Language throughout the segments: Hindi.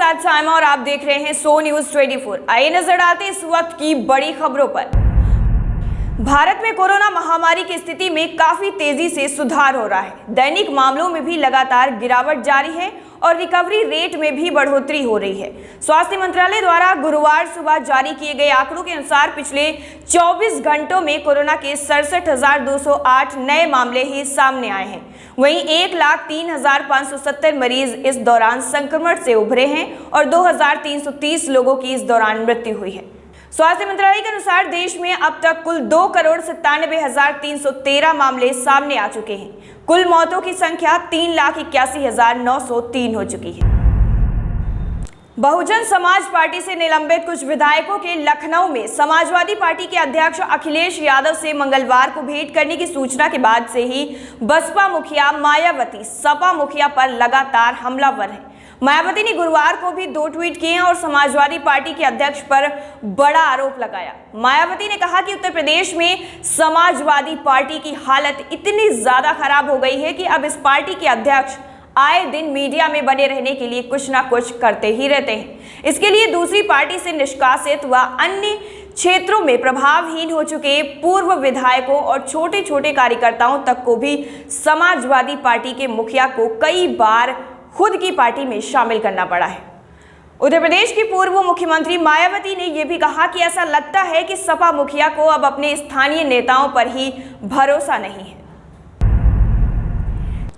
साथ साइमा और आप देख रहे हैं सो न्यूज 24। आइए नजर डालते हैं इस वक्त की बड़ी खबरों पर। भारत में कोरोना महामारी की स्थिति में काफी तेजी से सुधार हो रहा है। दैनिक मामलों में भी लगातार गिरावट जारी है और रिकवरी रेट में भी बढ़ोतरी हो रही है। स्वास्थ्य मंत्रालय द्वारा गुरुवार सुबह जारी किए गए आंकड़ों के अनुसार पिछले 24 घंटों में कोरोना के 67,208 नए मामले ही सामने आए हैं। वहीं 1,03,570 मरीज इस दौरान संक्रमण से उभरे हैं और 2,330 लोगों की इस दौरान मृत्यु हुई है। स्वास्थ्य मंत्रालय के अनुसार देश में अब तक कुल 2,97,313 मामले सामने आ चुके हैं। कुल मौतों की संख्या 3,81,903 हो चुकी है। बहुजन समाज पार्टी से निलंबित कुछ विधायकों के लखनऊ में समाजवादी पार्टी के अध्यक्ष अखिलेश यादव से मंगलवार को भेंट करने की सूचना के बाद से ही बसपा मुखिया मायावती सपा मुखिया पर लगातार हमलावर है। मायावती ने गुरुवार को भी 2 ट्वीट किए और समाजवादी पार्टी के अध्यक्ष पर बड़ा आरोप लगाया। मायावती ने कहा कि उत्तर प्रदेश में समाजवादी पार्टी की हालत इतनी ज्यादा खराब हो गई है कि अब इस पार्टी के अध्यक्ष आए दिन मीडिया में बने रहने के लिए कुछ ना कुछ करते ही रहते हैं। इसके लिए दूसरी पार्टी से निष्कासित व अन्य क्षेत्रों में प्रभावहीन हो चुके पूर्व विधायकों और छोटे छोटे कार्यकर्ताओं तक को भी समाजवादी पार्टी के मुखिया को कई बार खुद की पार्टी में शामिल करना पड़ा है। उत्तर प्रदेश की पूर्व मुख्यमंत्री मायावती ने यह भी कहा कि ऐसा लगता है कि सपा मुखिया को अब अपने स्थानीय नेताओं पर ही भरोसा नहीं है।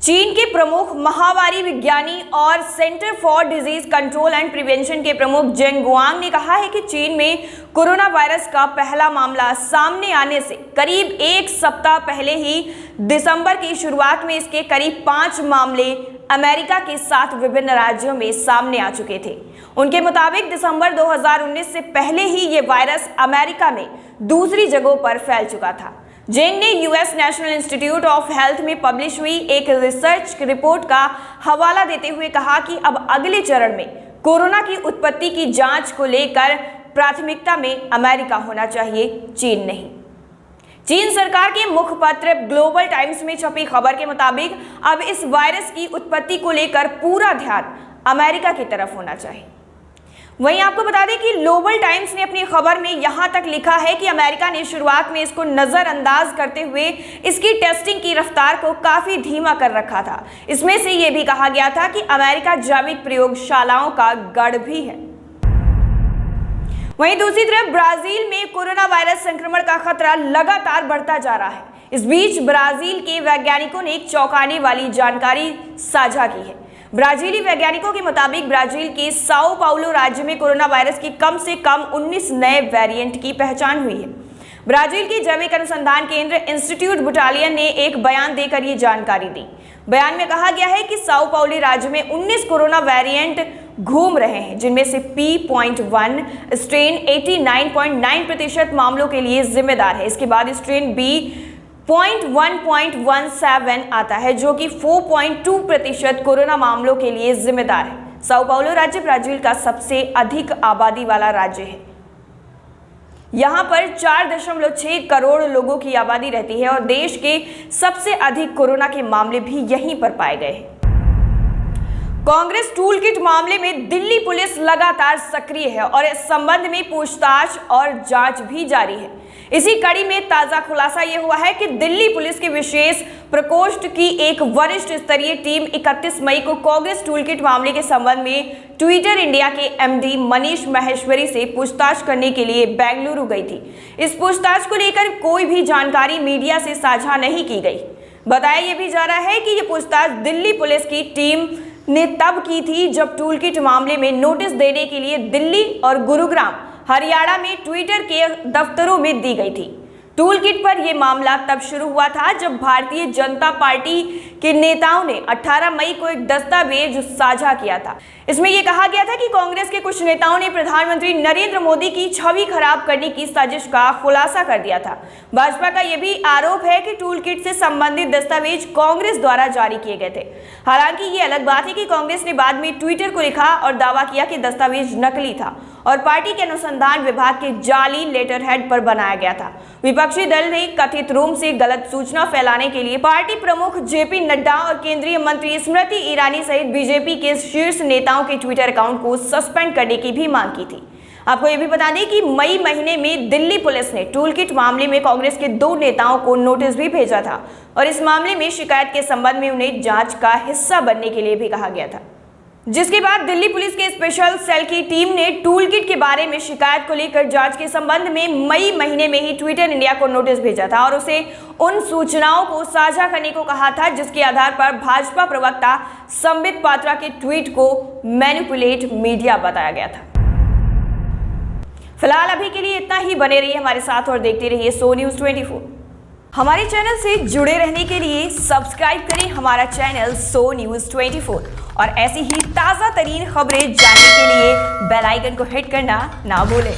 चीन के प्रमुख महामारी विज्ञानी और centre for disease control and prevention के प्रमुख जेंगुआंग ने कहा है कि चीन में कोरोना वायरस का पहला मामला सामने आने से करीब 1 सप्ताह पहले ही दिसंबर की शुरुआत में इसके करीब 5 मामले अमेरिका के 7 विभिन्न राज्यों में सामने आ चुके थे। उनके मुताबिक दिसंबर 2019 से पहले ही ये वायरस अमेरिका में दूसरी जगहों पर फैल चुका था। जेंग ने US national institute of health में पब्लिश हुई एक रिसर्च रिपोर्ट का हवाला देते हुए कहा कि अब अगले चरण में कोरोना की उत्पत्ति की जांच को लेकर प्राथमिकता में अमेरिका होना चाहिए, चीन नहीं। चीन सरकार के मुखपत्र ग्लोबल टाइम्स में छपी खबर के मुताबिक अब इस वायरस की उत्पत्ति को लेकर पूरा ध्यान अमेरिका की तरफ होना चाहिए। वहीं आपको बता दें कि ग्लोबल टाइम्स ने अपनी खबर में यहां तक लिखा है कि अमेरिका ने शुरुआत में इसको नजरअंदाज करते हुए इसकी टेस्टिंग की रफ्तार को काफी धीमा कर रखा था। इसमें से यह भी कहा गया था कि अमेरिका जैविक प्रयोगशालाओं का गढ़ भी है। वहीं दूसरी तरफ ब्राजील में कोरोना वायरस संक्रमण का खतरा लगातार बढ़ता जा रहा है। इस बीच ब्राजील के वैज्ञानिकों ने एक चौंकाने वाली जानकारी साझा की है। ब्राजीली वैज्ञानिकों के मुताबिक ब्राजील के साओ पाउलो राज्य में कोरोना वायरस की कम से कम 19 नए वेरिएंट की पहचान हुई है। ब्राजील के जैविक अनुसंधान केंद्र इंस्टीट्यूट बुटालियन ने एक बयान देकर ये जानकारी दी। बयान में कहा गया है कि साओ पाउलो राज्य में 19 कोरोना वेरिएंट घूम रहे हैं, जिनमें से P.1 स्ट्रेन 89.9% मामलों के लिए जिम्मेदार है। इसके बाद स्ट्रेन B.1.17 आता है, जो कि 4.2% कोरोना मामलों के लिए जिम्मेदार है। साओ पाउलो राज्य ब्राजील का सबसे अधिक आबादी वाला राज्य है। यहाँ पर 4.6 करोड़ लोगों की आबादी रहती है और देश के सबसे अधिक कोरोना के मामले भी यहीं पर पाए गए हैं। कांग्रेस टूल किट मामले में दिल्ली पुलिस लगातार सक्रिय है और इस संबंध में पूछताछ और जांच भी जारी है। इसी कड़ी में ताजा खुलासा यह हुआ है कि दिल्ली पुलिस के विशेष प्रकोष्ठ की एक वरिष्ठ स्तरीय टीम 31 मई को कांग्रेस टूल किट मामले के संबंध में ट्विटर इंडिया के एमडी मनीष माहेश्वरी से पूछताछ करने के लिए बेंगलुरु गई थी। इस पूछताछ को लेकर कोई भी जानकारी मीडिया से साझा नहीं की गई। बताया यह भी जा रहा है कि यह पूछताछ दिल्ली पुलिस की टीम ने तब की थी जब टूल किट मामले में नोटिस देने के लिए दिल्ली और गुरुग्राम हरियाणा में ट्विटर के दफ्तरों में दी गई थी। टूल किट पर यह मामला तब शुरू हुआ था जब भारतीय जनता पार्टी के नेताओं ने 18 मई को एक दस्तावेज साझा किया था। इसमें यह कहा गया था कि कांग्रेस के कुछ नेताओं ने प्रधानमंत्री नरेंद्र मोदी की छवि खराब करने की साजिश का खुलासा कर दिया था। भाजपा का यह भी आरोप है कि टूल किट से संबंधित दस्तावेज कांग्रेस द्वारा जारी किए गए थे। हालांकि ये अलग बात है कि कांग्रेस ने बाद में ट्विटर को लिखा और दावा किया कि दस्तावेज नकली था और पार्टी के अनुसंधान विभाग के जाली लेटर हेड पर बनाया गया था। विपक्षी दल ने कथित रूप से गलत सूचना फैलाने के लिए पार्टी प्रमुख जेपी नड्डा और केंद्रीय मंत्री स्मृति ईरानी सहित बीजेपी के शीर्ष नेताओं के ट्विटर अकाउंट को सस्पेंड करने की भी मांग की थी। आपको यह भी बता दें कि मई महीने में दिल्ली पुलिस ने टूल किट मामले में कांग्रेस के 2 नेताओं को नोटिस भी भेजा था और इस मामले में शिकायत के संबंध में उन्हें जांच का हिस्सा बनने के लिए भी कहा गया था, जिसके बाद दिल्ली पुलिस के स्पेशल सेल की टीम ने टूल किट के बारे में शिकायत को लेकर जांच के संबंध में मई महीने में ही ट्विटर इंडिया को नोटिस भेजा था और उसे उन सूचनाओं को साझा करने को कहा था जिसके आधार पर भाजपा प्रवक्ता संबित पात्रा के ट्वीट को मैनिपुलेट मीडिया बताया गया था। फिलहाल अभी के लिए इतना ही। बने रहिए हमारे साथ और देखते रहिए सो न्यूज़ 24। हमारे चैनल से जुड़े रहने के लिए सब्सक्राइब करें हमारा चैनल सो न्यूज़ 24 और ऐसी ही ताज़ा तरीन खबरें जानने के लिए बेल आइकन को हिट करना ना भूलें।